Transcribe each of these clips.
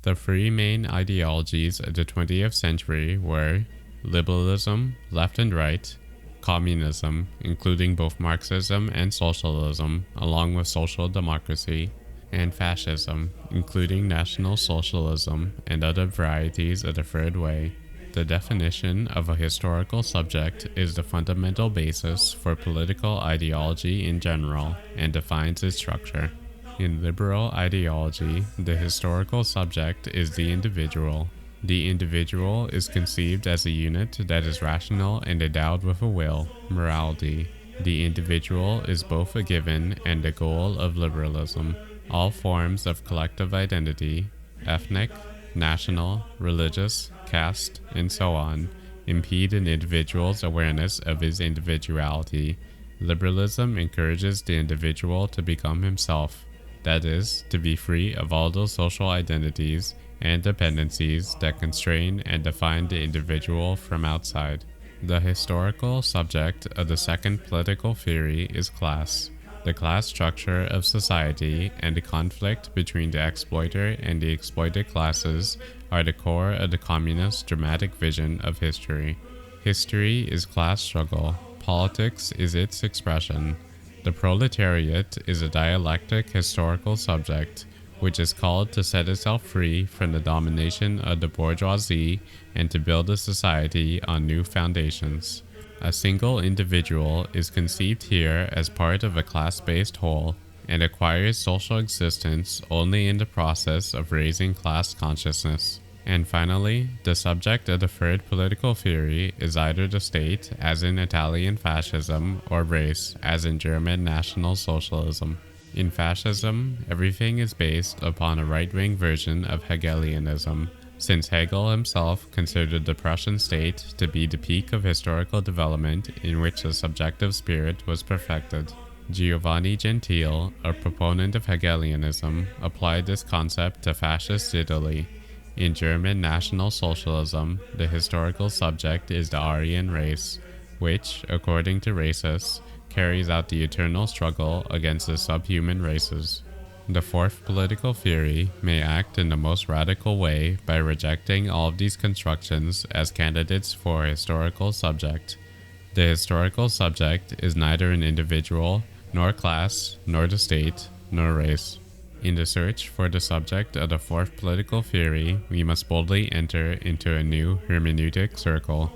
The three main ideologies of the 20th century were liberalism, left and right, communism, including both Marxism and socialism, along with social democracy, and fascism, including National Socialism and other varieties of the third way. The definition of a historical subject is the fundamental basis for political ideology in general and defines its structure. In liberal ideology, the historical subject is the individual. The individual is conceived as a unit that is rational and endowed with a will, morality. The individual is both a given and a goal of liberalism. All forms of collective identity, ethnic, national, religious, caste, and so on, impede an individual's awareness of his individuality. Liberalism encourages the individual to become himself, that is, to be free of all those social identities and dependencies that constrain and define the individual from outside. The historical subject of the second political theory is class. The class structure of society and the conflict between the exploiter and the exploited classes are the core of the communist dramatic vision of history. History is class struggle. Politics is its expression. The proletariat is a dialectic historical subject, which is called to set itself free from the domination of the bourgeoisie and to build a society on new foundations. A single individual is conceived here as part of a class-based whole and acquires social existence only in the process of raising class consciousness. And finally, the subject of the third political theory is either the state, as in Italian fascism, or race, as in German National Socialism. In fascism, everything is based upon a right-wing version of Hegelianism, since Hegel himself considered the Prussian state to be the peak of historical development in which the subjective spirit was perfected. Giovanni Gentile, a proponent of Hegelianism, applied this concept to fascist Italy. In German National Socialism, the historical subject is the Aryan race, which, according to racists, carries out the eternal struggle against the subhuman races. The fourth political theory may act in the most radical way by rejecting all of these constructions as candidates for a historical subject. The historical subject is neither an individual, nor class, nor the state, nor race. In the search for the subject of the fourth political theory, we must boldly enter into a new hermeneutic circle.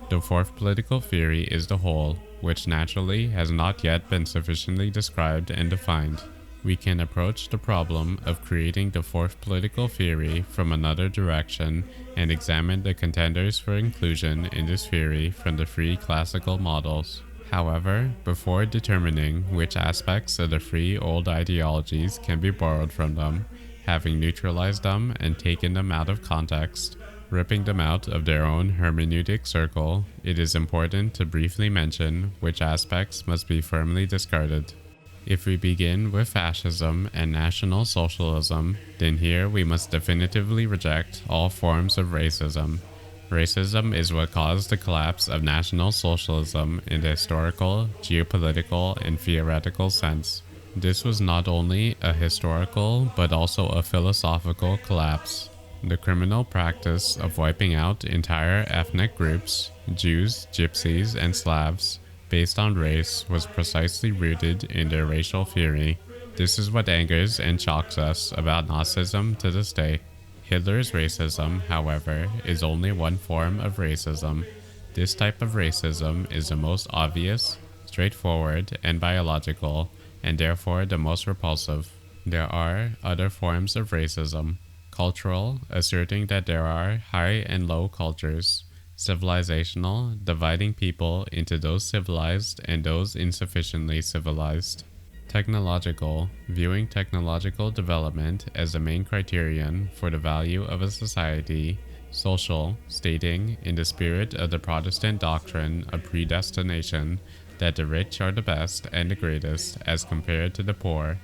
The fourth political theory is the whole, which naturally has not yet been sufficiently described and defined. We can approach the problem of creating the fourth political theory from another direction and examine the contenders for inclusion in this theory from the three classical models. However, before determining which aspects of the three old ideologies can be borrowed from them, having neutralized them and taken them out of context, ripping them out of their own hermeneutic circle, it is important to briefly mention which aspects must be firmly discarded. If we begin with fascism and National Socialism, then here we must definitively reject all forms of racism. Racism is what caused the collapse of National Socialism in the historical, geopolitical, and theoretical sense. This was not only a historical but also a philosophical collapse. The criminal practice of wiping out entire ethnic groups, Jews, Gypsies, and Slavs, based on race was precisely rooted in their racial theory. This is what angers and shocks us about Nazism to this day. Hitler's racism, however, is only one form of racism. This type of racism is the most obvious, straightforward, and biological, and therefore the most repulsive. There are other forms of racism. Cultural, asserting that there are high and low cultures. Civilizational, dividing people into those civilized and those insufficiently civilized. Technological, viewing technological development as the main criterion for the value of a society. Social, stating, in the spirit of the Protestant doctrine of predestination, that the rich are the best and the greatest as compared to the poor.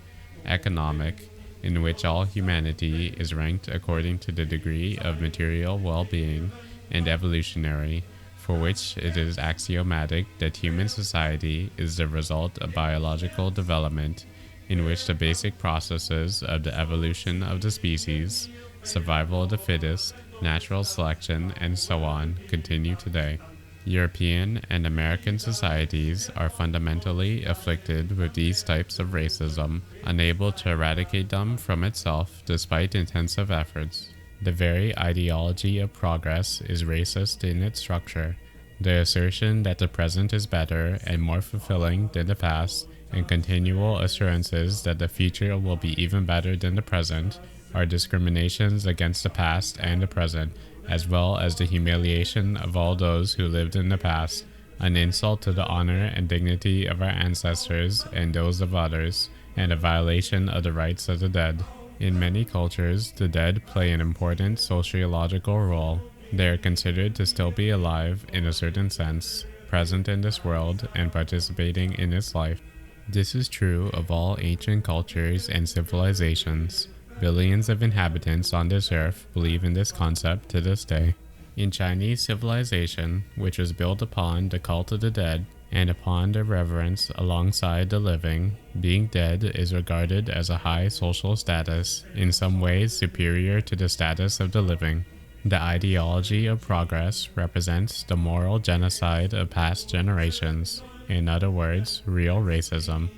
Economic, in which all humanity is ranked according to the degree of material well-being. And evolutionary, for which it is axiomatic that human society is the result of biological development, in which the basic processes of the evolution of the species, survival of the fittest, natural selection, and so on continue today. European and American societies are fundamentally afflicted with these types of racism, unable to eradicate them from itself despite intensive efforts. The very ideology of progress is racist in its structure. The assertion that the present is better and more fulfilling than the past, and continual assurances that the future will be even better than the present, are discriminations against the past and the present, as well as the humiliation of all those who lived in the past, an insult to the honor and dignity of our ancestors and those of others, and a violation of the rights of the dead. In many cultures, the dead play an important sociological role. They are considered to still be alive in a certain sense, present in this world, and participating in its life. This is true of all ancient cultures and civilizations. Billions of inhabitants on this earth believe in this concept to this day. In Chinese civilization, which was built upon the cult of the dead and upon their reverence alongside the living, being dead is regarded as a high social status, in some ways superior to the status of the living. The ideology of progress represents the moral genocide of past generations, in other words, real racism.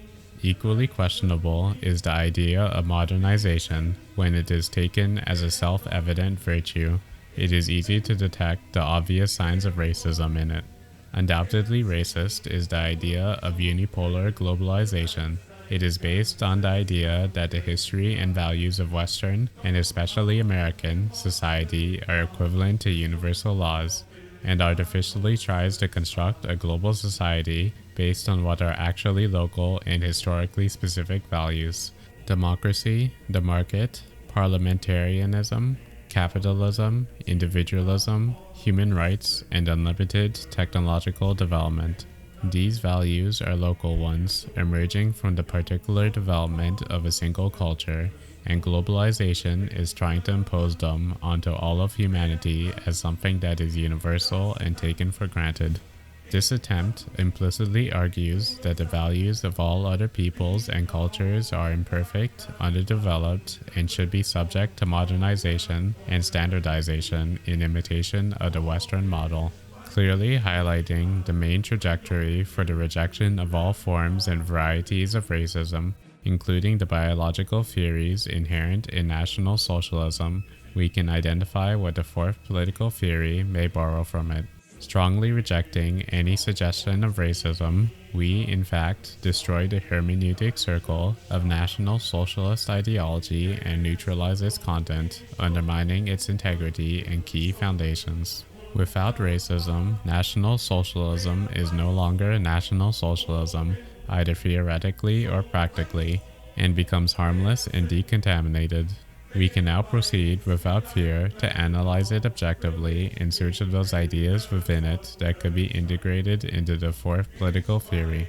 Equally questionable is the idea of modernization when it is taken as a self-evident virtue. It is easy to detect the obvious signs of racism in it. Undoubtedly racist is the idea of unipolar globalization. It is based on the idea that the history and values of Western, and especially American, society are equivalent to universal laws, and artificially tries to construct a global society based on what are actually local and historically specific values. Democracy, the market, parliamentarianism, capitalism, individualism, human rights, and unlimited technological development. These values are local ones, emerging from the particular development of a single culture, and globalization is trying to impose them onto all of humanity as something that is universal and taken for granted. This attempt implicitly argues that the values of all other peoples and cultures are imperfect, underdeveloped, and should be subject to modernization and standardization in imitation of the Western model, clearly highlighting the main trajectory for the rejection of all forms and varieties of racism, including the biological theories inherent in National Socialism. We can identify what the fourth political theory may borrow from it. Strongly rejecting any suggestion of racism, we, in fact, destroy the hermeneutic circle of National Socialist ideology and neutralize its content, undermining its integrity and key foundations. Without racism, National Socialism is no longer National Socialism, either theoretically or practically, and becomes harmless and decontaminated. We can now proceed without fear to analyze it objectively in search of those ideas within it that could be integrated into the fourth political theory.